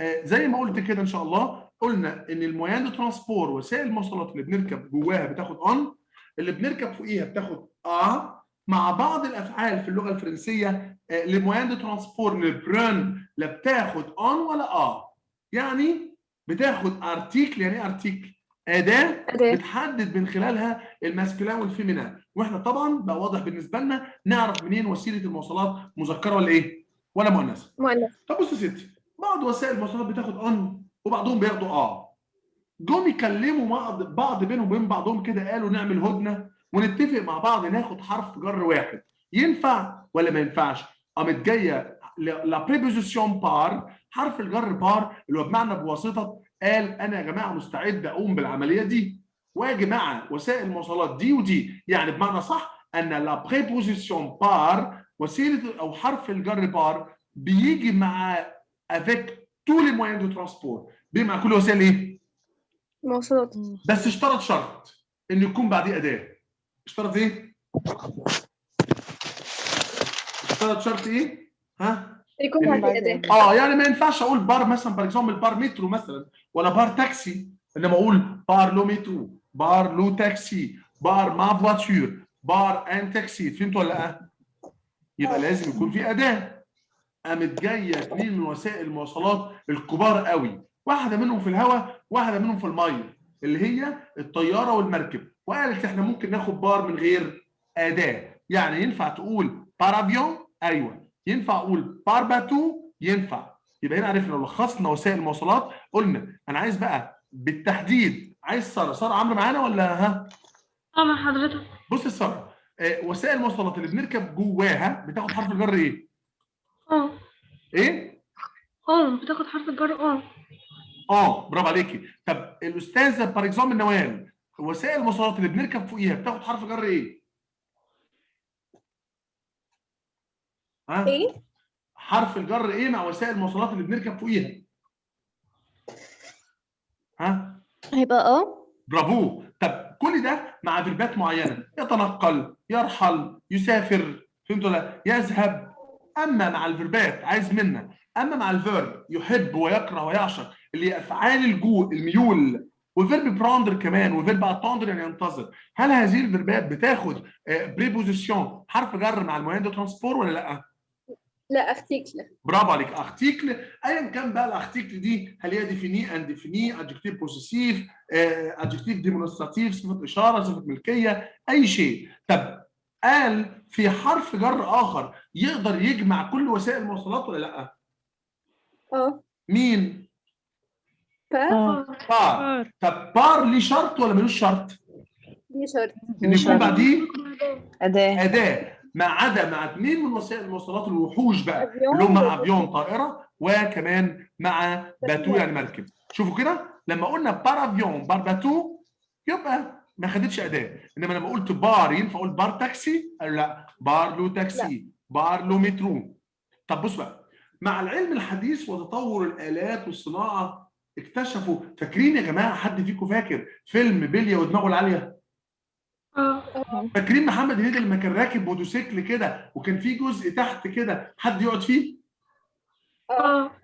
زي ما قلت كده ان شاء الله، قلنا ان المويان دو ترانسبور وسائل المواصلات اللي بنركب جواها بتاخد اون، اللي بنركب فوقيها بتاخد مع بعض الافعال في اللغه الفرنسيه لمويان دو ترانسبور لبرون لا بتاخد اون ولا يعني بتاخد ارتيكل. يعني ايه ارتيكل؟ اداه بتحدد من خلالها الماسكولين والفيمينين، واحنا طبعا بقى واضح بالنسبه لنا نعرف منين وسيله المواصلات مذكره ولا ايه ولا مؤنثه. طب بص يا ستي، بعض وسائل المواصلات بتاخد اون وبعضهم بياخدوا جم يكلموا بعض بينهم وبين بعضهم كده، قالوا نعمل هدنه ونتفق مع بعض ناخد حرف جر واحد، ينفع ولا ما ينفعش؟ قامت جايه لا بريبوزيسيون بار، حرف الجر بار اللي هو بمعنى بواسطه، قال انا يا جماعه مستعد اقوم بالعمليه دي واجي مع وسائل المواصلات دي ودي. يعني بمعنى صح ان لا بريبوزيسيون بار وسيله او حرف الجر بار بيجي مع افيك tous les moyens de transport، بمع كل وسائل ايه؟ مواصلات. بس اشترط شرط ان يكون بعديه اداه. اشترط ايه؟ اشترط شرط ايه؟ ها؟ يكون بعديه أداة. يعني ما ينفعش اقول بار مثلا بار اكزامبل بار مترو مثلا ولا بار تاكسي، انما اقول بار لو مترو، بار لو تاكسي، بار ما فواتور، بار ان تاكسي. فهمتوا ولا لا؟ يبقى لازم يكون في اداه. قامت جايه اثنين من وسائل المواصلات الكبار قوي، واحده منهم في الهواء واحده منهم في الميه، اللي هي الطياره والمركب، وقالت احنا ممكن ناخد بار من غير اداه. يعني ينفع تقول بار افيون؟ ايوه. ينفع اقول بار باتو؟ ينفع. يبقى هنا عرفنا لو لخصنا وسائل المواصلات قلنا انا عايز بقى بالتحديد، عايز ساره عمرو معانا ولا ها؟ مع حضرتك. بص يا ساره، وسائل المواصلات اللي بنركب جواها بتاخد حرف الجر ايه؟ ايه؟ بتاخد حرف الجر برافو عليكي. طب الاستاذه بار اكزامبل نوال، وسائل المواصلات اللي بنركب فوقيها بتاخد حرف جر ايه؟ ايه؟ حرف الجر ايه مع وسائل المواصلات اللي بنركب فوقيها؟ هيبقى برافو. طب كل ده مع فيربات معينه، يتنقل، يرحل، يسافر. فهمتوا ولا؟ يذهب. اما مع الفيربات عايز منا، اما مع الفيرب يحب ويكره ويعشق اللي هي افعال الميول، وفيرب براندر كمان، وفيرب اتاندر يعني ينتظر، هل هذه الفيربات بتاخد بريبوزيسيون حرف جر مع الموين دو ترانسبور ولا لا؟ لا، ارتيكل. برافو عليك. ارتيكل ايا كان بقى الارتيكل دي، هل هي ديفيني انديفيني، ادجكتيف بوسيسيف، ادجكتيف ديمونستراتيف، صفه اشاره، صفه ملكيه، اي شيء. طب قال في حرف جر اخر يقدر يجمع كل وسائل المواصلات ولا لا؟ مين؟ بار. طب بار ليه شرط ولا ملوش شرط؟ ليه شرط. ان يكون بعديه أداة. ما عدا مع اثنين من وسائل المواصلات الوحوش بقى، اللي هم أفيون افيون طائره، وكمان مع باتو يعني مركب. شوفوا كده لما قلنا بار افيون بار باتو يبقى ما خدتش اداه، انما لما قلت بار ينفع اقول بار تاكسي؟ لا، بار لو تاكسي، بار لو مترو. طب بص بقى، مع العلم الحديث وتطور الالات والصناعه اكتشفوا، فاكرين يا جماعه حد فيكم فاكر فيلم بلية ودماغه العاليه؟ فاكرين محمد هنيدي لما كان راكب موتوسيكل كده وكان في جزء تحت كده حد يقعد فيه؟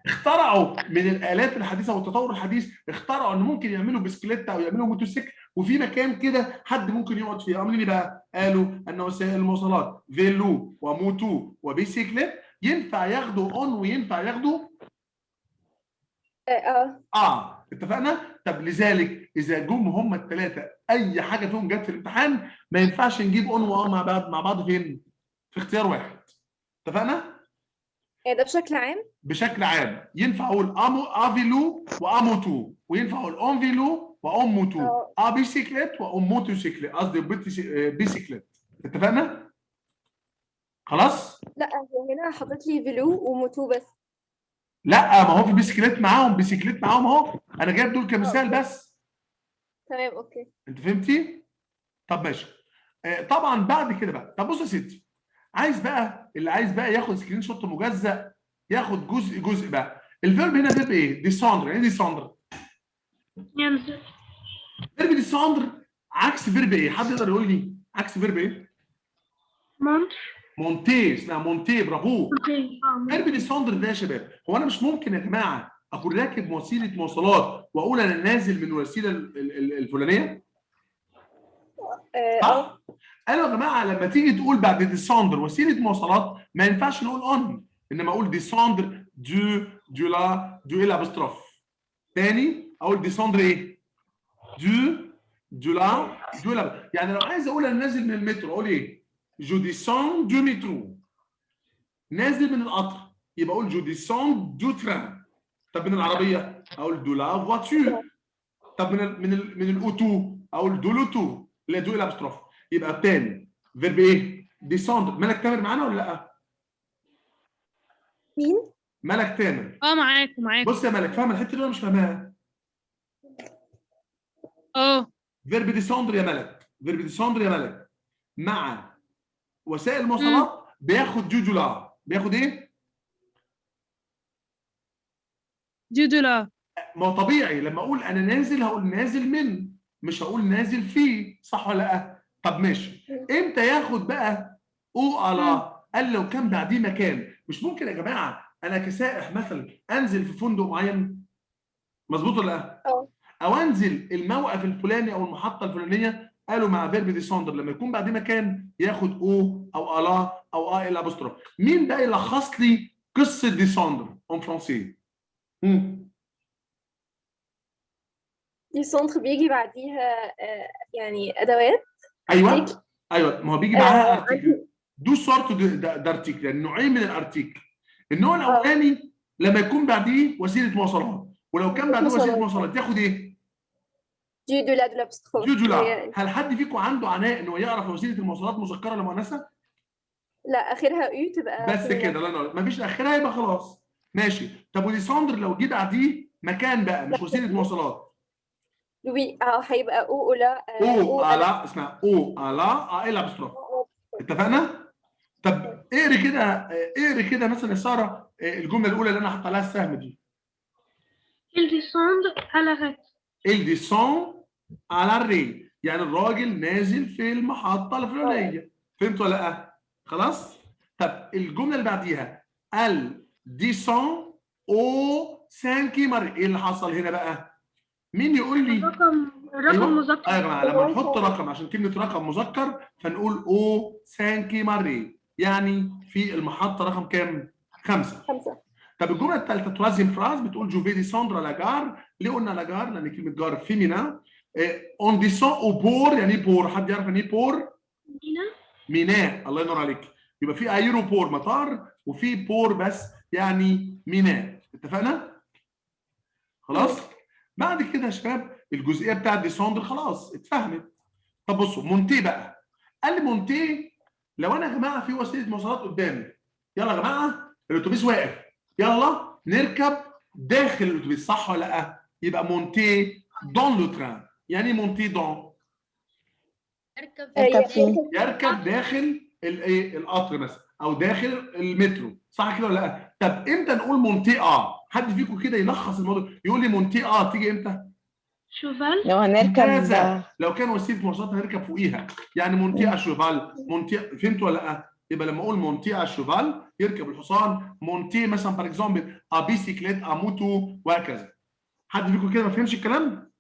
اخترعوا من الالات الحديثه والتطور الحديث، اخترعوا ان ممكن يعملوا بسكليت او يعملوا موتوسيكل وفي مكان كده حد ممكن يقعد فيه. عاملين ايه بقى؟ قالوا ان وسائل المواصلات فيلو وموتو وبيسيكليت ينفع ياخدوا اون وينفع ياخدوا اتفقنا؟ طب لذلك اذا جم هم الثلاثه اي حاجه فيهم جت في الامتحان ما ينفعش نجيب اون مع بعض فين؟ في اختيار واحد. اتفقنا؟ ده بشكل عام؟ بشكل عام ينفع اقول افيلو واموتو، وينفع اقول اون فيلو واون موتو، بيسيكليت واون موتوسيكليت، قصدي بيسيكليت. اتفقنا؟ خلاص؟ لا، هو هنا حاطط لي فيلو وموتو بس. لا، ما هو في بيسيكليت معاهم اهو، انا جايب دول كمثال بس. تمام، اوكي. انت فهمتي؟ طب ماشي. طبعا بعد كده بقى، طب بص يا ستي، اللي عايز بقى ياخد سكرين شوت مجزأ ياخد جزء بقى. الفيرب هنا فيرب ايه؟ ديساندر. يعني ايه ديساندر؟ ينزل. فيرب ديساندر عكس فيرب ايه؟ حد يقدر يقول لي عكس فيرب ايه؟ مونتي. اسمها مونتي. برافو. فيرب ديساندر ده يا شباب، هو انا مش ممكن يا جماعه اكون راكب وسيله مواصلات واقول انا نازل من الوسيله الفلانيه؟ صح؟ قالوا يا جماعه لما تيجي تقول بعد ديسوندر وسيله مواصلات ما ينفعش نقول اون، انما اقول ديسوندر دو لا دو ايه الابستروف. تاني اقول ديسوندر ايه؟ دو لا يعني لو عايز اقول انا نازل من المترو اقول ايه؟ جو ديسون دو مترو. نازل من القطر يبقى اقول جو ديسون دو تران. طب من العربيه اقول دو لا فواتور. طب من الاوتو اقول دو لوتو اللي هي دو الابستروف. يبقى التاني فيرب ايه؟ ديسوندر. مالك تامر معانا ولا لا؟ مين؟ مالك تامر. معاكم. بص يا مالك، فاهم الحته دي ولا مش فاهمها؟ فيرب ديسوندر يا مالك، فيرب ديسوندر يا مالك مع وسائل المواصلات بياخد دو لا. بياخد ايه؟ دو لا. ما هو طبيعي لما اقول انا نازل هقول نازل من، مش هقول نازل فيه، صح ولا لا؟ طب ماشي، امتى ياخد بقى او على؟ قال لو كان بعديه مكان. مش ممكن يا جماعه انا كسائح مثلا انزل في فندق معين، مظبوط ولا لا؟ او انزل الموقف الفلاني او المحطه الفلانيه. قالوا مع فيرب ديسوندر لما يكون بعديه مكان ياخد او الا او الابستروف. مين بقى يلخص لي قصه ديسوندر اون فرونسي؟ ديسونتر بيجي بعديها يعني ادوات. ايوه ما هو بيجي معاها ارتيكل. دو سورت دارتيكل، يعني نوعين من الارتيكل. النوع الاولاني لما يكون بعديه وسيله مواصلات، ولو كان بعديه وسيله مواصلات ياخد ايه؟ دو لا دو لابستروف. دو لا. هل حد فيكم عنده عناء انه يعرف وسيله المواصلات مذكره ولا مؤنثه؟ لا اخرها او تبقى بس كده، لا مفيش اخرها يبقى خلاص ماشي. طب وديسوندر لو جه بعديه مكان بقى مش وسيله مواصلات؟ وي هيبقى او لا او الا، اسمها او الا الابستروف. اتفقنا؟ طب اقري كده مثلا يا ساره الجمله الاولى اللي انا حاطه لها السهم دي. Il descend à l'arrêt. Il descend à l'arrêt، يعني الراجل نازل في المحطه الفلانيه. فهمت ولا لا؟ خلاص؟ طب الجمله اللي بعديها ال descend au 5 مره. ايه اللي حصل هنا بقى؟ مين يقول لي؟ الرقم مذكر. ايوه يا جماعه، لما نحط رقم عشان كلمه رقم مذكر فنقول او 5 مره، يعني في المحطه رقم كام؟ 5. طب الجمله الثالثه توازيم فراز بتقول جو في ديسوندر لا جار. ليه قلنا لا جار؟ لان كلمه جار فيمينا. اون ديسون او بور، يعني ايه بور؟ حد يعرف يعني ايه بور؟ ميناء. الله ينور عليك. يبقى في ايروبور مطار، وفي بور بس يعني ميناء. اتفقنا؟ خلاص؟ بعد كده يا شباب الجزئيه بتاعت ديسوندر خلاص اتفهمت. طب بصوا مونتي بقى. قال لي مونتي لو انا يا جماعه في وسيله مواصلات قدامي، يلا يا جماعه الاتوبيس واقف، يلا نركب داخل الاتوبيس، صح ولا لا؟ يبقى مونتي دون لو تران. يعني مونتي دون يركب داخل الايه؟ القطر مثلا، او داخل المترو، صح كده ولا لا؟ طب امتى نقول مونتي حد فيكم كده يلخص الموضوع يقول لي مونتي تيجي امتى؟ شوفال. لو هنركب لو كان وسيله مواصلات هنركب فوقيها، يعني مونتي شوفال. مونتي، فهمت ولا لا؟ يبقى لما اقول مونتي شوفال يركب الحصان. مونتي مثلا بار اكزومبل بيسيكليت موتو وهكذا. حد فيكم كده ما فهمش الكلام؟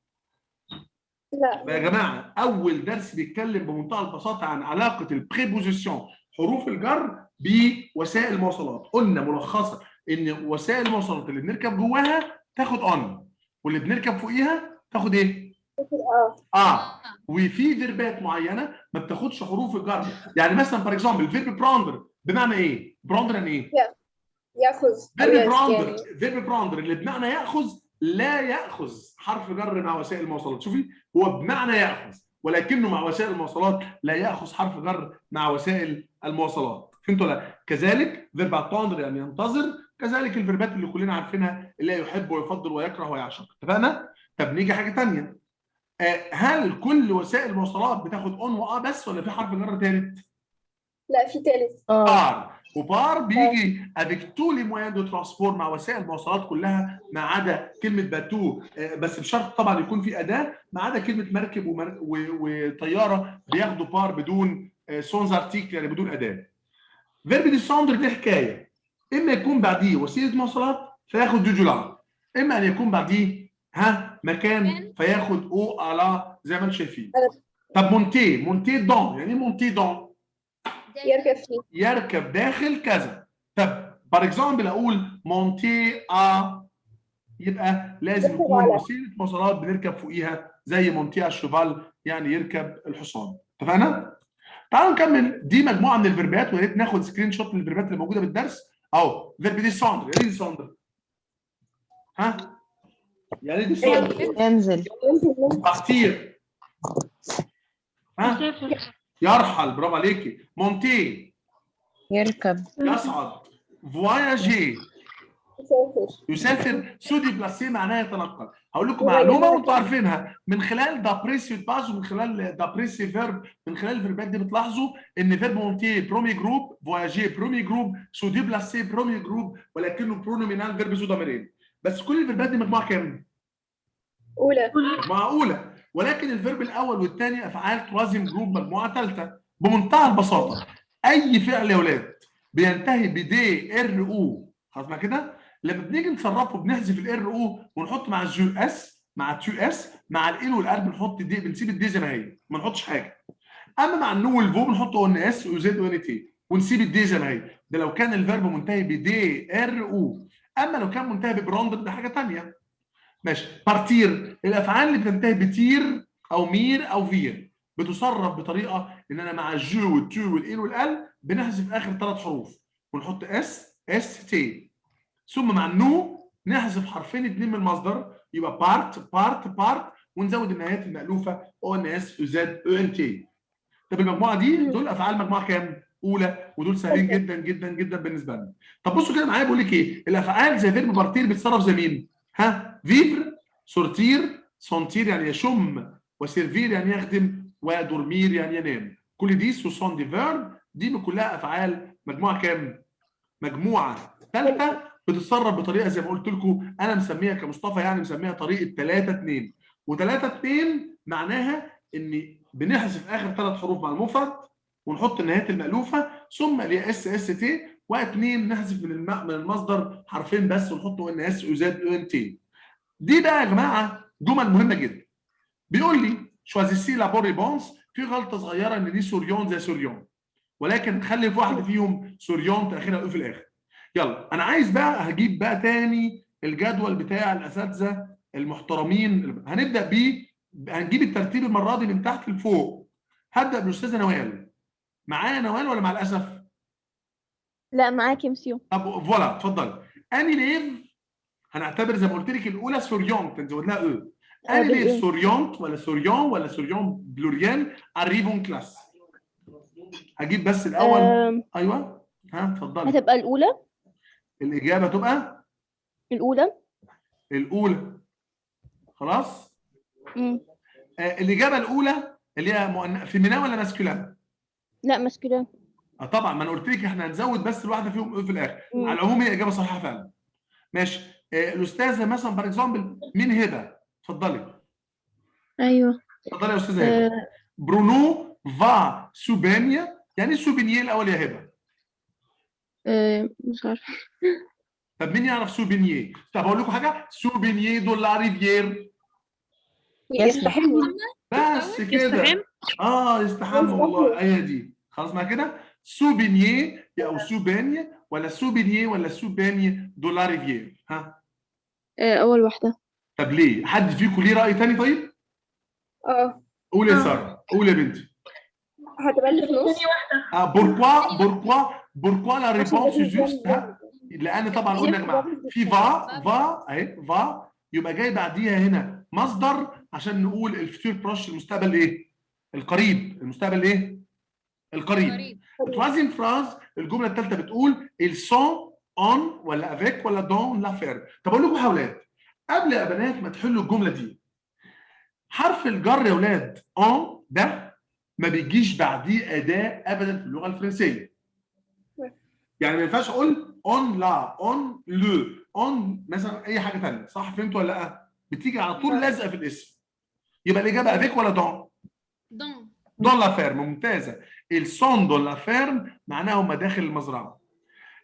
لا يا جماعه اول درس بيتكلم بمنتهى البساطه عن علاقه البريبوزيسيون حروف الجر بوسائل المواصلات. قلنا ملخصا ان وسائل المواصلات اللي بنركب جواها تاخد اون، واللي بنركب فوقيها تاخد ايه؟ وفي فيربات معينه ما بتاخدش حروف الجر. يعني مثلا فور اكزامبل فيرب براندر بمعنى ايه؟ براندر يعني ايه؟ ياخذ. فيرب براندر اللي بمعنى ياخذ لا ياخذ حرف جر مع وسائل المواصلات. شوفي هو بمعنى ياخذ ولكنه مع وسائل المواصلات لا ياخذ حرف جر مع وسائل المواصلات. فهمتوا ولا؟ كذلك فيرب اتندر يعني ينتظر، كذلك الفيربات اللي كلنا عارفينها اللي هي يحب ويفضل ويكره ويعشق. اتفقنا؟ طب نيجي حاجه ثانيه. هل كل وسائل المواصلات بتاخد اون بس ولا في حرف جر ثالث؟ لا في ثالث. وبار بيجي افيك تو لي موان دو ترانسبور مع وسائل المواصلات كلها ما عدا كلمه باتو، بس بشرط طبعا يكون في اداه، ما عدا كلمه مركب وطياره بياخدوا بار بدون سونز ارتيكل، يعني بدون اداه. فيرب ديسوندر دي حكايه، اما يكون بعديه وسيله مواصلات فياخد دو جولار، اما ان يكون بعديه مكان فياخد او على زي ما انتم شايفين. طب مونتي دون، يعني ايه مونتي دون؟ يركب فيه. يركب داخل كذا. طب بار اكزامبل اقول مونتي يبقى لازم يركب يكون على. وسيله مواصلات بنركب فوقيها زي مونتي الشوفال، يعني يركب الحصان. اتفقنا؟ تعالوا نكمل. دي مجموعه من الفيربات، ويا ريت ناخد سكرين شوت للفيربات اللي موجوده بالدرس. اهو فيرب ديسوندر، يعني ايه ديسوندر؟ يعني ايه ديسوندر؟ ينزل. بارتير. يسافر. يرحل، برافو عليكي. مونتي يركب. يصعد. فواياجي يسافر. يسافر. سو ديبلاسي معناها يتنقل. هقول لكم يغير معلومه مكان. وانتم عارفينها من خلال دابريسي باز ومن خلال دابريسي فيرب. من خلال الفيربات دي بتلاحظوا ان فيرب مونتي برومي جروب، فواياجي برومي جروب، سو ديبلاسي برومي جروب، ولكنه برونومينال فيرب ذو ضميرين. بس كل الفيربات دي مجموعه كام؟ أولى. مجموعه اولى، ولكن الفيرب الاول والثاني افعال ترازم جروب مجموعه ثالثه. بمنتهى البساطه اي فعل يا اولاد بينتهي بدي ار او، خلاص مع كده لما بنيجي نصرفه بنحذف الار او ونحط مع الجي اس مع التيو اس مع ال والقلب بنحط دي، بنسيب الدي زي ما هي ما نحطش حاجه. اما مع النو والفو بنحط او ان اس وزد او ان تي ونسيب الدي زي ما هي. ده لو كان الفيرب منتهي بدي ار او. اما لو كان منتهي ببراندر ده حاجه ثانيه. ماشي. بارتير، الافعال اللي بتنتهي بتير او مير او فير بتصرف بطريقه ان انا مع الجو والتو والان والال بنحذف اخر ثلاث حروف ونحط اس تي. ثم مع النو نحذف حرفين اثنين من المصدر يبقى بارت ونزود النهايات المألوفه او ان اس زد او ان تي. طب المجموعه دي دول افعال مجموعه كام؟ اولى، ودول سهلين جدا جدا جدا بالنسبه لنا. طب بصوا كده معايا بقول لك ايه؟ الافعال زي فيرب بارتير بتتصرف زي مين؟ فيفر، سورتير، سونتير يعني يشم، وسيرفير يعني يخدم، ودورمير يعني ينام. كل دي سوسون دي فيرب، دي كلها افعال مجموعه كام؟ مجموعه ثالثه بتتصرف بطريقه زي ما قلت لكم انا مسميها كمصطفى، يعني مسميها طريقه 3-2. و3-2 معناها ان بنحذف اخر ثلاث حروف مع المفرد ونحط النهايات المألوفه ثم اس تي، واثنين نحذف من المصدر حرفين بس ونحط ان اس وزد او ان تي. دي بقى يا جماعه جمل مهمه جدا. بيقول لي شوازيسي لابور ريبونس، في غلطه صغيره ان دي سوريون زي سوريون، ولكن خلي في واحده فيهم سوريون تاخيرها او في الاخر. يلا انا عايز بقى هجيب بقى تاني الجدول بتاع الاساتذه المحترمين. هنبدا بيه، هنجيب الترتيب المره دي من تحت لفوق. هبدا بالاستاذه نوال. معايا نوال ولا مع الاسف؟ لا معاك يا مسيو. طب فوالا اتفضلي. اني ليف هنعتبر زي ما قلت لك الاولى سوريونت نزود لها او. اني ليف سوريونت ولا سوريون ولا سوريون بلوريال اريفون كلاس. هجيب بس الاول. ايوه اتفضلي. هتبقى الأولى. الاجابه تبقى الأولى. الاولى. خلاص. الاجابه الاولى اللي هي فيمينا ولا ماسكولين؟ لا ماسكولين. طبعا ما انا قلت لك احنا هنزود بس الواحده فيهم في الاخر. على العموم هي اجابه صحيحه فعلا. ماشي. الاستاذه مثلا بار اكزامبل مين هبه؟ اتفضلي. ايوه اتفضلي يا استاذه هبه. برونو فا سوبينيا، يعني سوبينيه الاول يا هبه؟ مش عارفه. طب مين يعرف سوبينيه؟ طب اقول لكم حاجه، سوبينيه دو لا ريفير. يستحم. بس كده. يستحم والله. هي دي خلاص مع كده. سوبينيه او سوبينيه ولا سوبينيه ولا سوبينيه دو لا ريفير؟ اول واحده. طب ليه؟ حد فيكم ليه راي ثاني طيب؟ قول يا ساره، قول يا بنتي. هتبقى اللي في النص. بوركوا لا ريبونس جوست. لان طبعا قلنا يا جماعه في فا اهي فا يبقى جاي بعديها هنا مصدر عشان نقول الفيتور بروش المستقبل ايه؟ القريب. المستقبل ايه؟ القريب. تروازيم فراز الجمله الثالثه بتقول ils sont en ولا avec ولا dans l'affaire. طب اقول لكم يا اولاد قبل يا بنات ما تحلوا الجمله دي، حرف الجر يا اولاد en ده ما بيجيش بعديه اداه ابدا في اللغه الفرنسيه. يعني ما ينفعش اقول اون لا اون لو اون مثلا اي حاجه ثانيه. صح فهمتوا ولا لا؟ بتيجي على طول لازقه في الاسم. يبقى الاجابه افيك ولا دون؟ دون لا فيرم. ممتازه. السون دون لا فيرم معناها هم داخل المزرعه.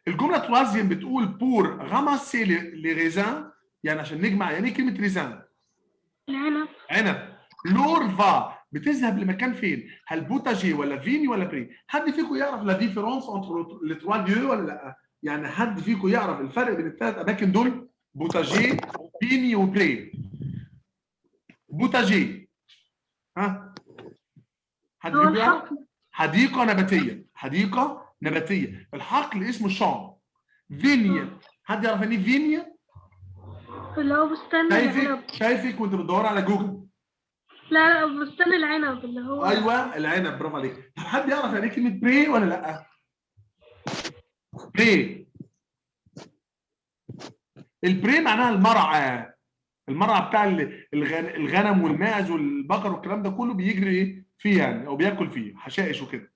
الجمله التوازيم بتقول بور راماسي لي ريزان يعني عشان نجمع يعني ايه كلمه ريزان؟ العنب. عنب. لورفا بتذهب لمكان فين؟ هل بوتاجي ولا فيني ولا بري؟ حد فيكم يعرف لا ديفيرونس انتر لي تروا ليو ولا لا؟ يعني حد فيكم يعرف الفرق بين الثلاث اماكن دول؟ بوتاجي، فيني وبري. بوتاجي ها؟ حد هو فيكم يعرف؟ الحقل. حديقه نباتيه، حديقه نباتيه. الحقل اسمه شام. فينيا، حد يعرف يعني ايه فينيا؟ اللي هو بستان العنب. شايفك وانت بتدور على جوجل. لا بستان العنب اللي هو. ايوه العنب، برافو عليك. طب حد يعرف يعني ايه كلمه بري ولا لا؟ بري. البري معناها المرعى. المرعى بتاع الغنم والماعز والبقر والكلام ده كله بيجري ايه فيه يعني، او بياكل فيه حشائش وكده.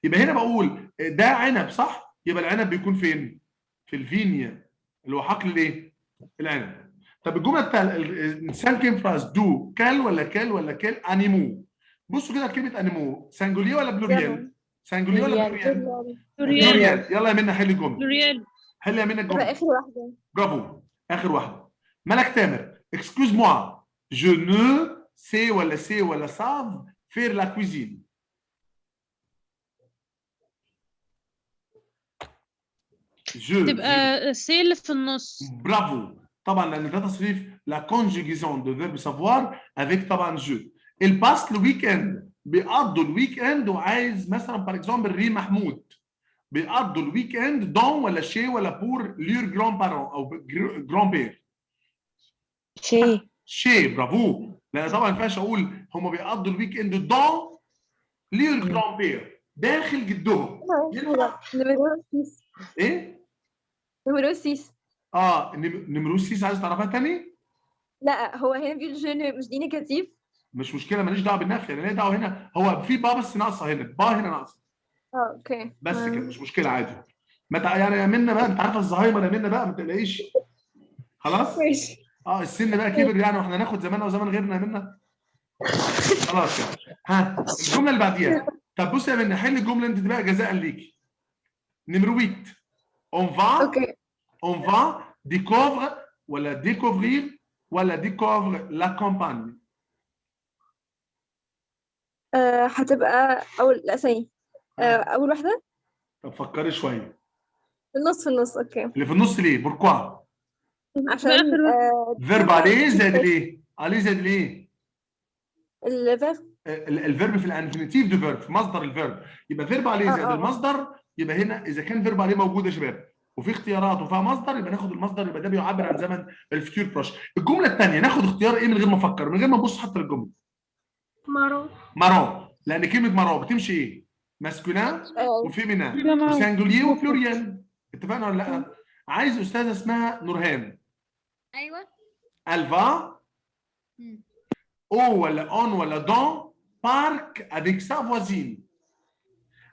يبقى هنا بقول ده عنب صح؟ يبقى العنب بيكون فين؟ في الفينيا اللي هو حقل الايه؟ العنب. طب الجمله الثالثه السانكين فراز دو كال ولا كال ولا كال انيمو. بصوا كده كلمه انيمو سانجوليه ولا بلوريال؟ سانجوليه ولا بلوريال؟ بلوريال. يلا يا منى حل الجمله. بلوريال. حل يا منى الجمله. اخر واحده. برافو. اخر واحده. ملك تامر excuse moi je ne sais ولا sais ولا savent faire la cuisine. تبقى سي اللي في النص. برافو. طبعا لان ده تصريف لا كونجيجيزون دو فيرب سافوار افيك طبعا جو. الباس الويك اند بيقضوا الويك اند، وعايز مثلا بار اكزومبل ريم محمود بيقضوا الويك اند دون ولا شي ولا بور لير جران بارون او جران بير. شي. برافو. لان طبعا ما ينفعش اقول هم بيقضوا الويك اند دون لير جران بير داخل جدهم. ينفع؟ نمرو 6. ايه؟ نمرو 6. نمرو 6 عايز تعرفها تاني؟ لا هو هنا بيقول جو مش دي نيجاتيف. مش مشكله، ماليش دعوه بالنفي، انا ليا دعوه هنا هو في با بس ناقصه هنا، با هنا ناقصه. اوكي بس كده مش مشكله عادي. يعني يا منى بقى انت عارفه الزهايمر يا منى بقى ما تقلقيش. خلاص؟ ماشي. السن بقى كبر يعني، واحنا ناخد زماننا وزمان غيرنا يا منى. خلاص يعني. ها الجمله اللي بعديها. طب بصي يا منى حل الجمله انت دي بقى جزاء ليكي. نمرو 8 on va اوكي. on va découvrir ولا découvrir ولا découvrir la campagne. هتبقى لا ثانية. اول واحده. طب فكري شويه. في النص اوكي. اللي في النص ليه؟ بوركوا؟ عشان فيرب عليه زائد الايه؟ عليه زائد الايه؟ الفيرب. الفيرب في الانفينيتيف دو فيرب في مصدر الفيرب، يبقى فيرب عليه زائد المصدر. يبقى هنا اذا كان فيرب عليه موجود يا شباب وفي اختيارات وفيها مصدر يبقى ناخد المصدر، يبقى ده بيعبر عن زمن الفيتور بروش. الجمله الثانيه ناخد اختيار ايه من غير ما افكر، من غير ما ابص حتى للجمله. مارون. مارون. لان كلمه مارون بتمشي ايه؟ ماسكولين وفيمينان وسانجولير وبلوريال. اتفقنا ولا لا؟ عايز استاذه اسمها نورهان. ايوه. الفا او ولا اون ولا دون بارك افيك سا فوازين.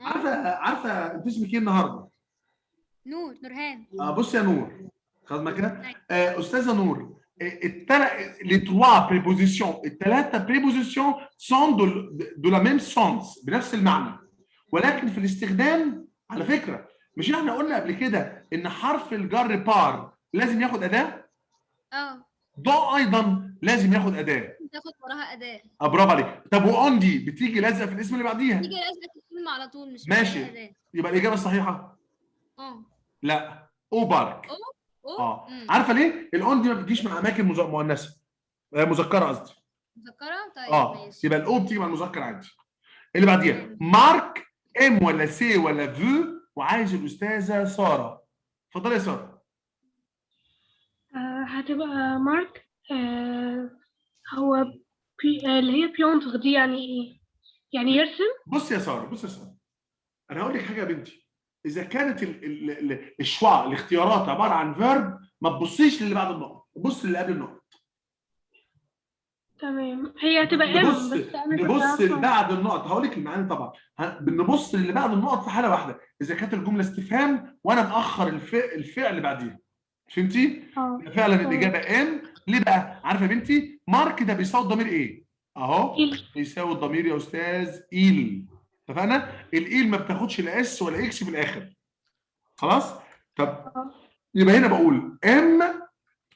عارفه انت اسمك ايه النهارده؟ نورهان. بص يا نور خلاص ما كده. استاذه نور les trois prépositions الثلاثه بريبوزيسيون سون دو لا ميم سونس بنفس المعنى، ولكن في الاستخدام على فكره مش احنا قلنا قبل كده ان حرف الجر بار لازم ياخد اداه؟ دون ايضا لازم ياخد اداه. تاخد وراها اداه. برافو عليك. طب واون دي بتيجي لازقه في الاسم اللي بعديها. بتيجي لازقه في الكلمه على طول مش ماشي اداه. يبقى الاجابه الصحيحه لا او بارك. عارفه ليه؟ الاون دي ما بتجيش مع اماكن مؤنثه مذكره قصدي. مذكره طيب ماشي. يبقى الاو بتيجي مع المذكر عادي. اللي بعديها مارك ام ولا سي ولا في، وعايز الاستاذه ساره. اتفضلي يا ساره. هتبقى مارك. هو اللي هي بيونتغ دي يعني ايه؟ يعني يرسم. بص يا ساره انا هقول لك حاجه يا بنتي. اذا كانت الشوا الاختيارات عباره عن فيرب ما تبصيش للي بعد النقط، بص للي قبل النقط. تمام. هي هتبقى ام بس نبص اللي بعد النقط. هقول لك المعاني طبعا. بنبص اللي بعد النقط في حاله واحده اذا كانت الجمله استفهام وانا مأخر الفعل اللي بعديها. فهمتي؟ فعلا الاجابه ام. ليه بقى؟ عارفه يا بنتي مارك ده بيساوي الضمير ايه؟ اهو بيساوي الضمير يا استاذ ايل. اتفقنا؟ الايل ما بتاخدش لا اس ولا اكس في الاخر. خلاص؟ طب يبقى هنا بقول ام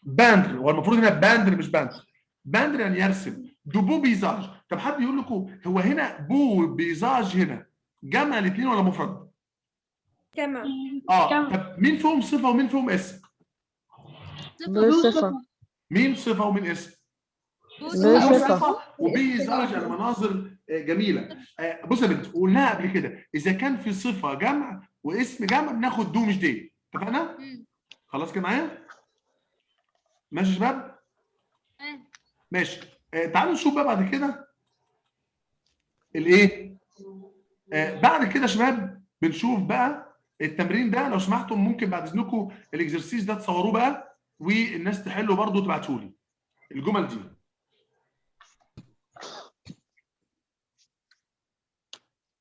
باندر، هو المفروض هنا باندر مش باندر. باندر يعني يرسم. دو بو بيزاج. طب حد يقول لكم هو هنا بو بيزاج هنا جمع الاثنين ولا مفرد؟ جمع. طب مين فيهم صفه ومين فيهم اسم؟ بصفة. مين صفه ومين اسم؟ بصفة. وبيزاج يعني مناظر جميله. بص يا بنت، قلناها قبل كده، اذا كان في صفه جمع واسم جمع بناخد دو مش دي، اتفقنا؟ خلاص كده معايا؟ ماشي يا شباب؟ ماشي. تعالوا نشوف بقى بعد كده الايه؟ بعد كده يا شباب بنشوف بقى التمرين ده. لو سمحتم ممكن بعد اذنكم الاكسرسيس ده تصوروه بقى والناس تحله برضه وتبعتوا لي الجمل دي.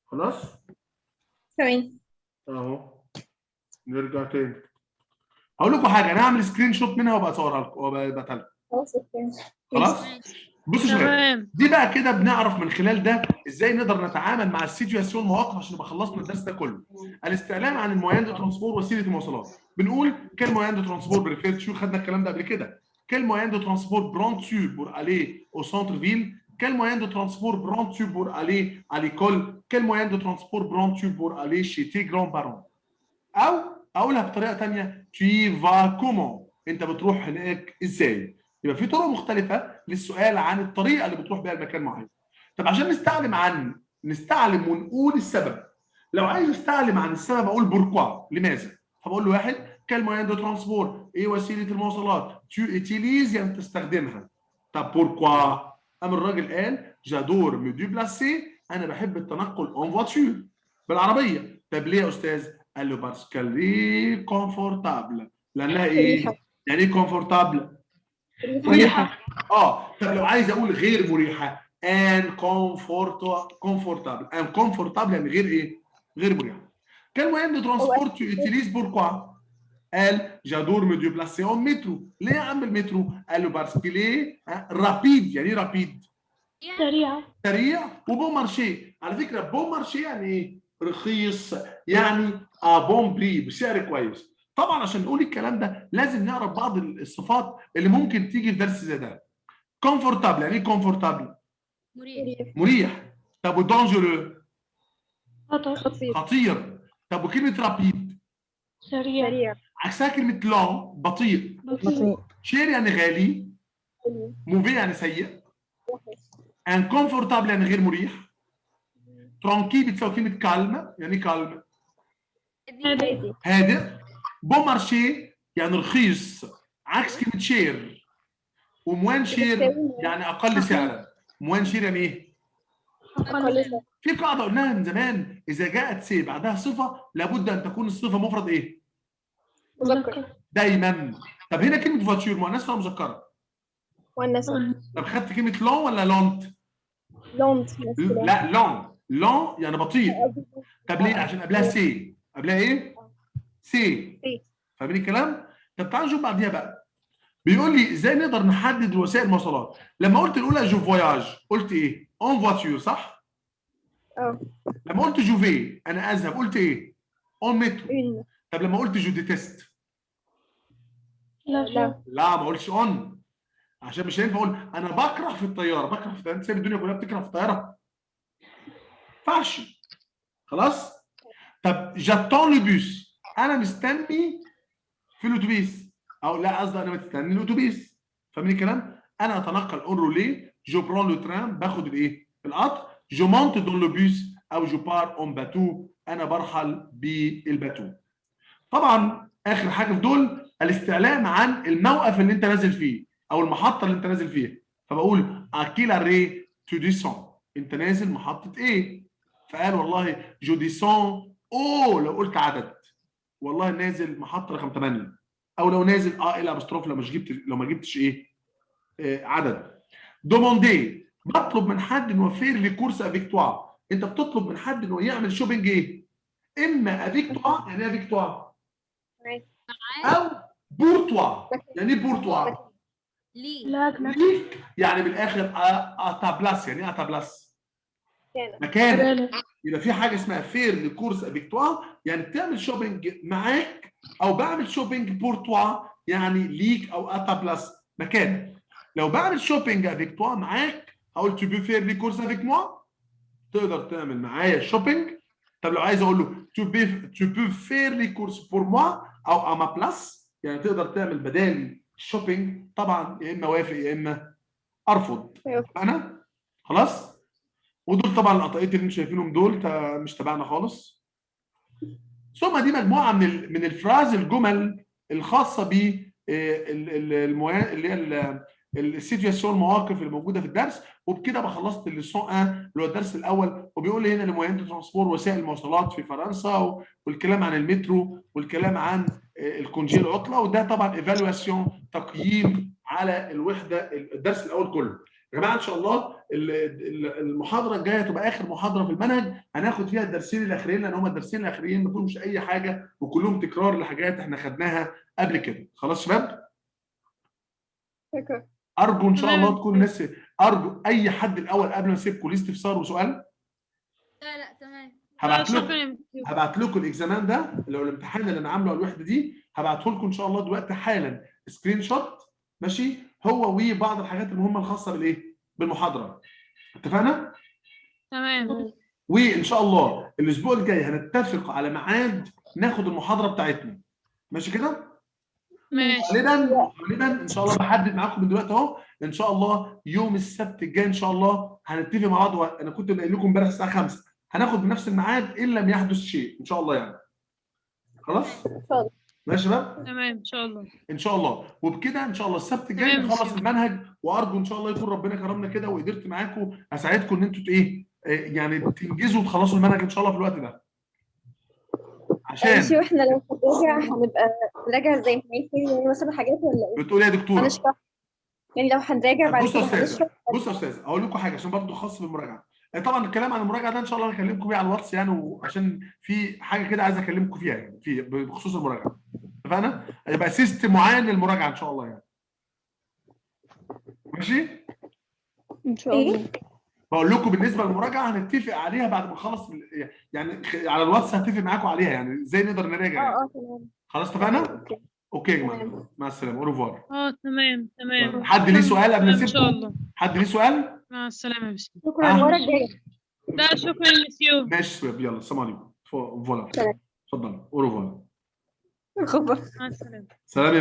خلاص؟ ثواني. اهو نرجع تاني. هقول لكم حاجه، انا هعمل سكرين شوت منها وابقى اصورها لكم وابعتها لكم. خلاص اوكي. خلاص؟ بصوا يا شباب، دي بقى كده بنعرف من خلال ده ازاي نقدر نتعامل مع السيتواسيون مواقف عشان نبقى خلصنا الدرس ده كله. الاستعلام عن المويان دو ترانسبور وسيله المواصلات. بنقول كل مويان دو ترانسبور بريفير شو، خدنا الكلام ده قبل كده. كل مويان دو ترانسبور برون تيوب بور الي او سنتر فيل. كل مويان دو ترانسبور برون تيوب بور الي à l'école. كل مويان دو ترانسبور برون تيوب بور الي chez tes grands-parents. او اقولها بطريقه ثانيه، tu vas comment، انت بتروح هناك ازاي. يبقى في طرق مختلفه للسؤال عن الطريقه اللي بتروح بيها المكان معين. طب عشان نستعلم ونقول السبب. لو عايز استعلم عن السبب اقول بوركوا، لماذا؟ فبقول له واحد كال موين دو ترانسبور، ايه وسيله المواصلات؟ تو اتيليز يعني تستخدمها. طب بوركوا؟ قام الراجل قال جادور مي ديبلاسي، انا بحب التنقل اون فواتور بالعربيه. طب ليه يا استاذ؟ قال له باسكالي كونفورتابل، لانها ايه؟ يعني ايه كونفورتابل؟ مريحه. طب لو عايز اقول غير مريحه، ان كونفورتابل. ان كونفورتابل يعني غير ايه؟ غير مريحه. كان موين دو ترانسبور تو يوتيليز بوركوا؟ قال جادور مي ديبلاسي اون مترو. ليه يا عم المترو؟ قال له باسكالي رابيد. يعني ايه رابيد؟ سريع. وبون مارشي. على فكره بون مارشي يعني ايه؟ رخيص، يعني بون بري، بسعر كويس. طبعا عشان نقول الكلام ده لازم نعرف بعض الصفات اللي ممكن تيجي في درس زي ده. كومفورتابل يعني ايه كومفورتابل؟ مريح. طب ودانجرو؟ خطير. طب وكلمه رابيد؟ سريع. عكسها كلمه لون، بطيء. شير يعني غالي. موفي يعني سيء. انكومفورتابل يعني غير مريح. ترانكي بتساوي كلمه كالم، يعني كالم هادئ. بون مارشي يعني رخيص، عكس كلمه شير. وموان شير يعني اقل سعرا. موان شير يعني ايه؟ في قاعده قلناها من زمان، اذا جاءت سي بعدها صفه لابد ان تكون الصفه مفرد ايه؟ مذكر دايما. طب هنا كلمه فاتشور مؤنثه ولا مذكره؟ مؤنثة. طب خدت كلمه لون ولا لونت؟ لونت. لا لون يعني بطيء. طب ليه؟ عشان قبلها سي. قبلها ايه؟ سي. فاهمين الكلام؟ طب تعالوا نشوف بعديها بقى. بيقول لي ازاي نقدر نحدد وسائل المواصلات. لما قلت الاولى جو فواياج قلت ايه؟ اون فواتور صح؟ لما قلت جو في انا اذهب قلت ايه؟ اون مترو. طب لما قلت جو ديتست؟ لا ما قلتش اون، عشان مش هينفع اقول انا بكره في الطياره. بكره في الطياره؟ سيب الدنيا كلها بتكره في الطياره؟ ما ينفعش. خلاص؟ طب جاتون لو بوس، انا مستني في الاتوبيس. او لا قصدي انا مستني الاتوبيس. فاهمين الكلام؟ انا اتنقل اون رولي، جو برون لو تران، باخد الايه؟ القطر. جو مونت دون لو بوس او جو بار اون باتو، انا برحل بالباتو. طبعا اخر حاجه في دول الاستعلام عن الموقف اللي انت نازل فيه او المحطه اللي انت نازل فيها. فبقول اكيل اري تو ديسون، انت نازل محطه ايه؟ فقال والله جو ديسون او، لو قلت عدد والله نازل محطه رقم 8. او لو نازل الى ابستروف لو ما جبتش ايه؟ عدد. دوموندي، بطلب من حد انه يوفر لي كورس افيكتوار. انت بتطلب من حد انه يعمل شوبينج ايه؟ اما افيكتوار يعني ايه افيكتوار؟ او بورتوار يعني ايه بورتوار؟ ليك يعني بالاخر اتابلاس. يعني ايه اتابلاس؟ مكانك. يبقى في حاجه اسمها فير لكورس افيك توا، يعني بتعمل شوبينج معاك، او بعمل شوبينج بور توا يعني ليك او اتا بلاس مكانك. لو بعمل شوبينج افيك توا معاك هقول تو بي فير لي كورس افيك موا، تقدر تعمل معايا شوبينج. طب لو عايز اقول له تو بي فير لي كورس بور موا او اما بلاس، يعني تقدر تعمل بدالي شوبينج، طبعا يا اما وافق يا اما ارفض. انا خلاص. ودول طبعا القطايات اللي انتم شايفينهم دول مش تبعنا خالص. ثم دي مجموعه من الفراز الجمل الخاصه ب اللي هي السيتواسيون، المواقف اللي موجوده في الدرس. وبكده بقى خلصت الليسون 1 اللي هو الدرس الاول. وبيقول لي هنا الموان دو ترانسبور، وسائل المواصلات في فرنسا، والكلام عن المترو، والكلام عن الكونجي العطله. وده طبعا ايفالواسيون، تقييم على الوحده، الدرس الاول كله. يا جماعه ان شاء الله المحاضره الجايه تبقى اخر محاضره في المنهج، هناخد فيها الدرسين الاخرين، لان هم الدرسين الاخرين ما فيهمش اي حاجه وكلهم تكرار لحاجات احنا خدناها قبل كده. خلاص شباب؟ شكرا. ارجو ان شاء الله تكون الناس، ارجو اي حد الاول قبل ما اسيبكم ليه استفسار وسؤال. لا تمام. هبعت لكم الاكزامان ده اللي هو الامتحان اللي انا عامله على الوحده دي، هبعته لكم ان شاء الله دلوقتي حالا سكرين شوت، ماشي؟ هو وبعض الحاجات المهمه الخاصه بالايه؟ بالمحاضره. اتفقنا؟ تمام. وان شاء الله الاسبوع الجاي هنتفق على ميعاد ناخد المحاضره بتاعتنا، ماشي كده؟ ماشي. غالبا ان شاء الله بحدد معاكم من دلوقتي اهو، ان شاء الله يوم السبت الجاي ان شاء الله هنتفق مع بعض. انا كنت قايل لكم امبارح الساعه 5 هناخد بنفس الميعاد ان لم يحدث شيء ان شاء الله يعني. خلاص؟ ماشي يا شباب؟ تمام ان شاء الله. ان شاء الله. وبكده ان شاء الله السبت الجاي نخلص المنهج، وارجو ان شاء الله يكون ربنا كرمنا كده وقدرت معاكم اساعدكم ان انتوا ايه يعني تنجزوا وتخلصوا المنهج ان شاء الله في الوقت ده. عشان ماشي. واحنا لو هنراجع هنبقى نراجع زي امتحان يعني مثلا حاجات ولا ايه؟ بتقول ايه يا دكتوره؟ هنشرح يعني لو هنراجع بعد بص يا كده استاذ، بص يا استاذ اقول لكم حاجه عشان برضه خاص بالمراجعه. طبعا الكلام عن المراجعه ده ان شاء الله هكلمكم بيه على الواتس يعني، وعشان في حاجه كده عايز اكلمكم فيها يعني في بخصوص المراجعه. اتفقنا؟ هيبقى سيستم معين للمراجعه ان شاء الله يعني. ماشي؟ ان شاء الله. بقول لكم بالنسبه للمراجعه هنتفق عليها بعد ما نخلص يعني على الواتس هتفق معاكم عليها يعني ازاي نقدر نراجع يعني. تمام. خلاص اتفقنا؟ اوكي يا جماعه، مع السلامه، اوريفوار. تمام. حد ليه سؤال قبل ما ان شاء اسيبكم؟ الله. حد ليه سؤال؟ مع السلامه يا باشا. شكرا. المره الجايه. لا شكرا يا مسيو. ماشي شباب، يلا السلام عليكم. فوالا سلام. اتفضل، اوريفوار. خبر. مع السلامه. سلام.